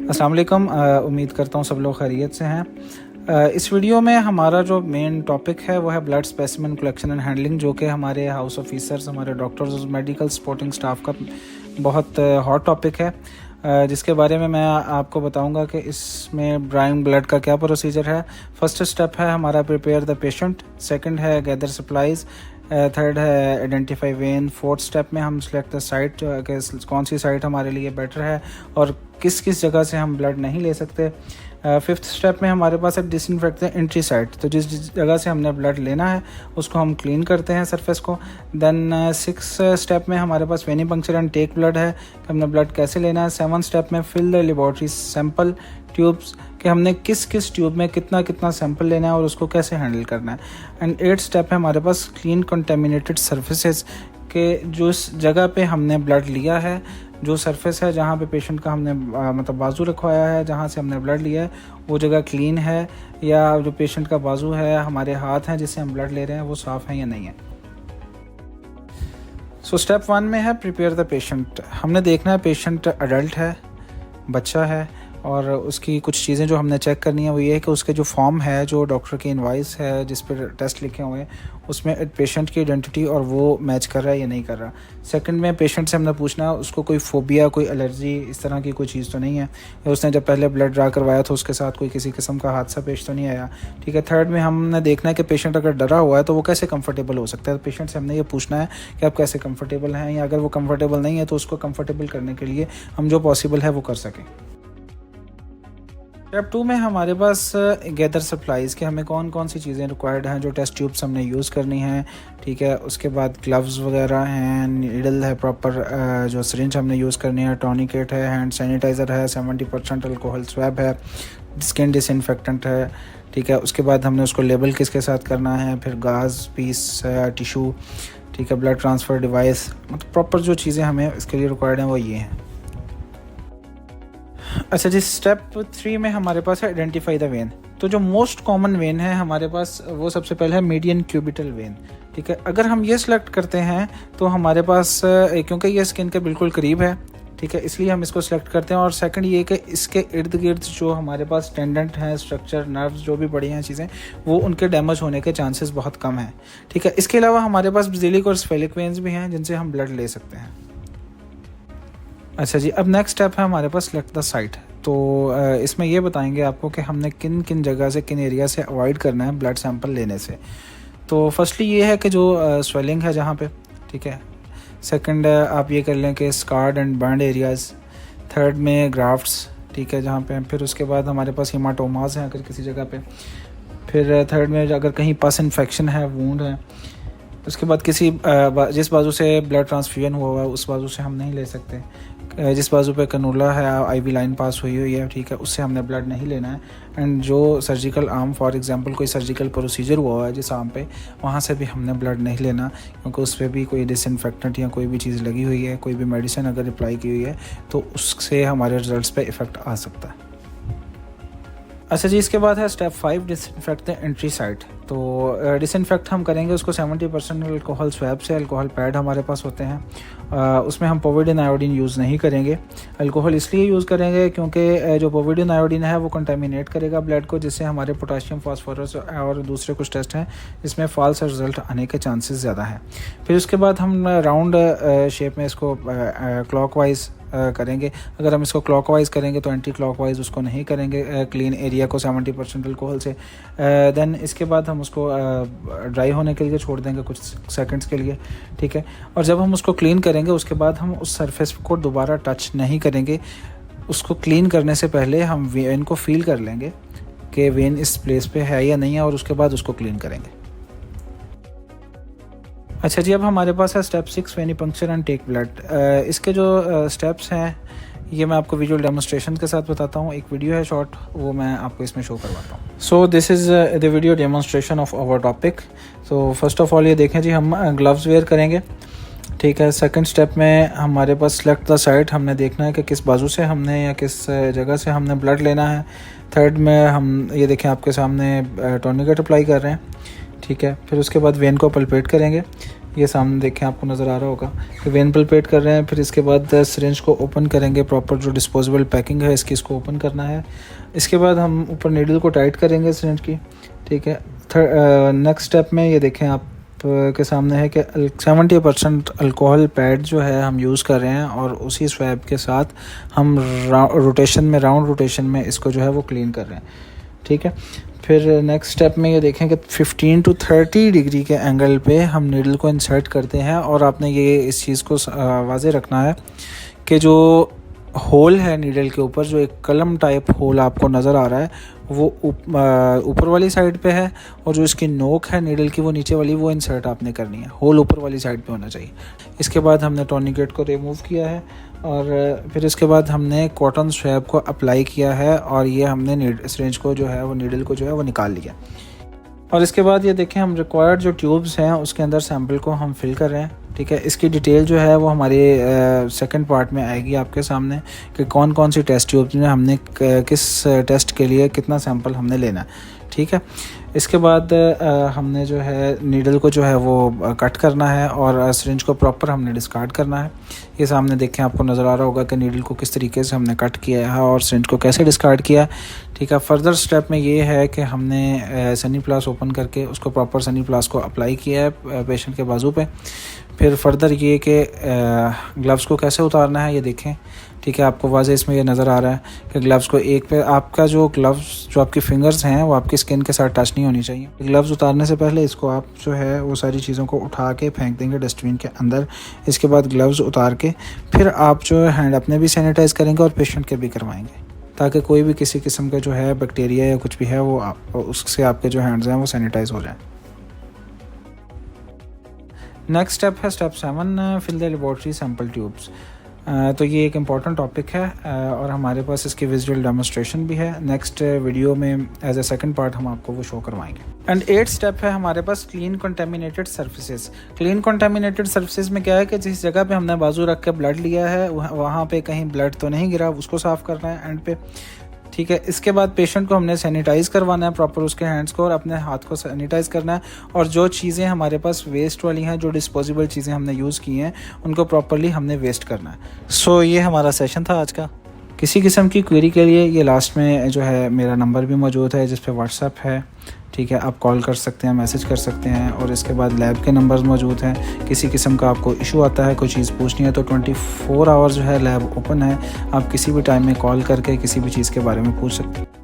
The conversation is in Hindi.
अस्सलाम वालेकुम। उम्मीद करता हूँ सब लोग खैरियत से हैं। इस वीडियो में हमारा जो मेन टॉपिक है वो है blood specimen collection and handling, जो कि हमारे हाउस ऑफिसर्स, हमारे डॉक्टर्स और मेडिकल सपोर्टिंग स्टाफ का बहुत हॉट टॉपिक है, जिसके बारे में मैं आपको बताऊंगा कि इसमें ड्राइंग ब्लड का क्या प्रोसीजर है। फर्स्ट स्टेप है हमारा प्रिपेयर द पेशेंट, सेकंड है गैदर सप्लाइज, थर्ड है आइडेंटिफाई वेन, फोर्थ स्टेप में हम सिलेक्ट द साइट कि कौन सी साइट हमारे लिए बेटर है और किस किस जगह से हम ब्लड नहीं ले सकते। फिफ्थ स्टेप में हमारे पास है डिसइंफेक्ट द एंट्री साइट, तो जिस जगह से हमने ब्लड लेना है उसको हम क्लीन करते हैं सरफेस को। देन सिक्स स्टेप में हमारे पास वेनी पंक्चर एंड टेक ब्लड है कि हमने ब्लड कैसे लेना है। सेवन स्टेप में fill the laboratory sample tubes कि हमने किस किस ट्यूब में कितना कितना सैंपल लेना है और उसको कैसे हैंडल करना है। एंड एट स्टेप है हमारे पास क्लीन कंटेमिनेटेड सर्फेसेस के जो इस जगह पे हमने ब्लड लिया है, जो सरफेस है जहाँ पे पेशेंट का हमने मतलब बाजू रखवाया है, जहाँ से हमने ब्लड लिया है वो जगह क्लीन है, या जो पेशेंट का बाजू है, हमारे हाथ हैं जिससे हम ब्लड ले रहे हैं वो साफ़ है या नहीं है। सो स्टेप वन में है प्रिपेयर द पेशेंट। हमने देखना है पेशेंट अडल्ट है, बच्चा है, और उसकी कुछ चीज़ें जो हमने चेक करनी है वो ये है कि उसके जो फॉर्म है, जो डॉक्टर की इनवाइस है जिस पर टेस्ट लिखे हुए हैं, उसमें पेशेंट की आइडेंटिटी और वो मैच कर रहा है या नहीं कर रहा। सेकंड में पेशेंट से हमने पूछना है उसको कोई फोबिया, कोई एलर्जी, इस तरह की कोई चीज़ तो नहीं है, या उसने जब पहले ब्लड ड्रा करवाया तो उसके साथ कोई किसी किस्म का हादसा पेश तो नहीं आया। ठीक है। थर्ड में हमने देखना है कि पेशेंट अगर डरा हुआ है तो वो कैसे कंफर्टेबल हो सकता है। तो पेशेंट से हमने ये पूछना है कि आप कैसे कंफर्टेबल हैं, या अगर वो कंफर्टेबल नहीं है तो उसको कंफर्टेबल करने के लिए हम जो पॉसिबल है वो कर सकें। स्टेप टू में हमारे पास गैदर सप्लाइज़ के हमें कौन कौन सी चीज़ें रिक्वायर्ड हैं, जो टेस्ट ट्यूब्स हमने यूज़ करनी है। ठीक है। उसके बाद ग्लव्स वगैरह हैं, नीडल है प्रॉपर, जो सिरिंज हमने यूज़ करनी है, टॉनिकेट है, हैंड सैनिटाइज़र है, 70% अल्कोहल स्वैब है, स्किन डिसइंफेक्टेंट है। ठीक है। उसके बाद हमने उसको लेबल किसके साथ करना है, फिर गाज पीस है, टिशू, ठीक है, ब्लड ट्रांसफ़र डिवाइस, मतलब प्रॉपर जो चीज़ें हमें इसके लिए रिक्वायर्ड हैं वो ये हैं। अच्छा जी, स्टेप थ्री में हमारे पास है आइडेंटिफाई द वेन। तो जो मोस्ट कॉमन वेन है हमारे पास वो सबसे पहले है मीडियन क्यूबिटल वेन। ठीक है। अगर हम ये सिलेक्ट करते हैं तो हमारे पास, क्योंकि ये स्किन के बिल्कुल करीब है, ठीक है, इसलिए हम इसको सिलेक्ट करते हैं। और सेकंड ये कि इसके इर्द गिर्द जो हमारे पास टेंडेंट हैं, स्ट्रक्चर, नर्व्स जो भी बड़ी हैं चीज़ें, वो उनके डैमेज होने के चांसेस बहुत कम हैं। ठीक है। इसके अलावा हमारे पास बेसिलिक और स्फेलिक वेन्स भी हैं जिनसे हम ब्लड ले सकते हैं। अच्छा जी, अब नेक्स्ट स्टेप है हमारे पास सिलेक्ट द साइट। तो इसमें ये बताएंगे आपको कि हमने किन किन जगह से, किन एरिया से अवॉइड करना है ब्लड सैंपल लेने से। तो फर्स्टली ये है कि जो स्वेलिंग है जहाँ पे, ठीक है। सेकंड आप ये कर लें कि scarred and burn areas. Third में ग्राफ्ट्स, ठीक है, जहाँ पे। फिर उसके बाद हमारे पास हीमाटोमास हैं अगर किसी जगह पे। फिर थर्ड में अगर कहीं पस इन्फेक्शन है, वूंड है। उसके बाद किसी जिस बाजू से ब्लड ट्रांसफ्यूजन हुआ है उस बाजू से हम नहीं ले सकते। जिस बाजू पे कनूला है, आईवी लाइन पास हुई हुई है, ठीक है, उससे हमने ब्लड नहीं लेना है। एंड जो सर्जिकल आर्म, फॉर एग्जांपल कोई सर्जिकल प्रोसीजर हुआ है जिस आर्म पे, वहाँ से भी हमने ब्लड नहीं लेना, क्योंकि उस पर भी कोई डिसइंफेक्टेंट या कोई भी चीज़ लगी हुई है, कोई भी मेडिसिन अगर अप्लाई की हुई है तो उससे हमारे रिजल्ट्स पे इफ़ेक्ट आ सकता है। अच्छा जी, इसके बाद है step 5 disinfect the entry site. तो डिसइंफेक्ट हम करेंगे उसको 70% अल्कोहल स्वैब से। अल्कोहल पैड हमारे पास होते हैं, उसमें हम पोविडिन आयोडीन यूज़ नहीं करेंगे। अल्कोहल इसलिए यूज़ करेंगे क्योंकि जो पोविडिन आयोडीन है वो कंटेमिनेट करेगा ब्लड को, जिससे हमारे पोटाशियम, फास्फोरस और दूसरे कुछ टेस्ट हैं जिसमें फॉल्स रिजल्ट आने के चांसेस ज़्यादा हैं। फिर उसके बाद हम राउंड शेप में इसको क्लॉकवाइज करेंगे। अगर हम इसको क्लॉकवाइज करेंगे तो एंटी क्लॉकवाइज उसको नहीं करेंगे, क्लीन एरिया को 70% अल्कोहल से। देन इसके बाद हम उसको ड्राई होने के लिए छोड़ देंगे कुछ सेकंड्स के लिए, ठीक है। और जब हम उसको क्लीन करेंगे उसके बाद हम उस सरफेस को दोबारा टच नहीं करेंगे। उसको क्लीन करने से पहले हम वेन को फील कर लेंगे कि वेन इस प्लेस पे है या नहीं है, और उसके बाद उसको क्लीन करेंगे। अच्छा जी, अब हमारे पास है step 6 Veni puncture and take blood. इसके जो स्टेप्स हैं ये मैं आपको विजुअल डेमोन्स्ट्रेशन के साथ बताता हूँ। एक वीडियो है शॉर्ट, वो मैं आपको इसमें शो करवाता हूँ। So this is the video demonstration of our topic. तो फर्स्ट ऑफ ऑल ये देखें जी, हम ग्लव्स वेयर करेंगे, ठीक है। सेकंड स्टेप में हमारे पास सिलेक्ट द साइट, हमने देखना है कि किस बाजू से हमने या किस जगह से हमने ब्लड लेना है। थर्ड में हम ये देखें आपके सामने टॉर्निकेट अप्लाई कर रहे हैं, ठीक है। फिर उसके बाद वेन को पल्पेट करेंगे, ये सामने देखें, आपको नज़र आ रहा होगा कि वेन पल्पेट कर रहे हैं। फिर इसके बाद सिरिंज को ओपन करेंगे, प्रॉपर जो डिस्पोजेबल पैकिंग है इसकी, इसको ओपन करना है। इसके बाद हम ऊपर नीडल को टाइट करेंगे सिरिंज की, ठीक है। नेक्स्ट स्टेप में ये देखें आप के सामने है कि 70% अल्कोहल पैड जो है हम यूज़ कर रहे हैं, और उसी स्वैब के साथ हम राउंड रोटेशन में इसको जो है वो क्लीन कर रहे हैं, ठीक है। फिर नेक्स्ट स्टेप में ये देखें कि 15 to 30 डिग्री के एंगल पे हम नीडल को इंसर्ट करते हैं। और आपने ये इस चीज़ को वाज़े रखना है कि जो होल है नीडल के ऊपर, जो एक कलम टाइप होल आपको नज़र आ रहा है, वो ऊपर वाली साइड पे है, और जो इसकी नोक है नीडल की वो नीचे वाली, वो इंसर्ट आपने करनी है। होल ऊपर वाली साइड पे होना चाहिए। इसके बाद हमने टॉर्निकेट को रिमूव किया है, और फिर इसके बाद हमने कॉटन स्वैब को अप्लाई किया है, और ये हमने सिरिंज को जो है वो नीडल को जो है वो निकाल लिया। और इसके बाद ये देखें, हम रिक्वायर्ड जो ट्यूब्स हैं उसके अंदर सैम्पल को हम फिल कर रहे हैं, ठीक है। इसकी डिटेल जो है वो हमारे सेकंड पार्ट में आएगी आपके सामने कि कौन कौन सी टेस्ट ट्यूब्स में हमने किस टेस्ट के लिए कितना सैंपल हमने लेना है, ठीक है। इसके बाद हमने जो है नीडल को जो है वो कट करना है, और सिरिंज को प्रॉपर हमने डिस्कार्ड करना है। ये सामने देखें, आपको नज़र आ रहा होगा कि नीडल को किस तरीके से हमने कट किया है और सिरिंज को कैसे डिस्कार्ड किया, ठीक है। फर्दर स्टेप में ये है कि हमने सनी प्लास ओपन करके उसको प्रॉपर सनी प्लास को अप्लाई किया है पेशेंट के बाजू पे। फिर फर्दर ये कि ग्लव्स को कैसे उतारना है, ये देखें, ठीक है। आपको वाज़े इसमें ये नज़र आ रहा है कि ग्लव्स को एक पे, आपका जो ग्लव्स जो आपकी फिंगर्स हैं वो आपकी स्किन के साथ टच नहीं होनी चाहिए। ग्लव्स उतारने से पहले इसको आप जो है वो सारी चीज़ों को उठा के फेंक देंगे डस्टबिन के अंदर। इसके बाद ग्लव्स उतार के फिर आप जो हैंड अपने भी सैनिटाइज़ करेंगे और पेशेंट के भी करवाएंगे, ताकि कोई भी किसी किस्म का जो है बैक्टीरिया या कुछ भी है वो उससे आपके जो हैंड्स हैं वो सैनिटाइज हो जाए। नेक्स्ट स्टेप है step 7, fill the laboratory sample tubes. तो ये एक इम्पॉर्टेंट टॉपिक है, और हमारे पास इसकी विजुअल डेमोस्ट्रेशन भी है। नेक्स्ट वीडियो में एज ए सेकंड पार्ट हम आपको वो शो करवाएंगे। एंड 8th स्टेप है हमारे पास clean contaminated surfaces. Clean contaminated surfaces में क्या है कि जिस जगह पे हमने बाजू रख के ब्लड लिया है वहाँ पे कहीं ब्लड तो नहीं गिरा, उसको साफ़ करना है एंड पे, ठीक है। इसके बाद पेशेंट को हमने सैनिटाइज़ करवाना है प्रॉपर उसके हैंड्स को, और अपने हाथ को सैनिटाइज़ करना है। और जो चीज़ें हमारे पास वेस्ट वाली हैं, जो डिस्पोजेबल चीज़ें हमने यूज़ की हैं, उनको प्रॉपरली हमने वेस्ट करना है। सो ये हमारा सेशन था आज का। किसी किस्म की क्वेरी के लिए ये लास्ट में जो है मेरा नंबर भी मौजूद है जिस पे व्हाट्सएप है, ठीक है। आप कॉल कर सकते हैं, मैसेज कर सकते हैं, और इसके बाद लैब के नंबर्स मौजूद हैं। किसी किस्म का आपको इशू आता है, कोई चीज़ पूछनी है, तो 24 आवर्स जो है लैब ओपन है। आप किसी भी टाइम में कॉल करके किसी भी चीज़ के बारे में पूछ सकते हैं।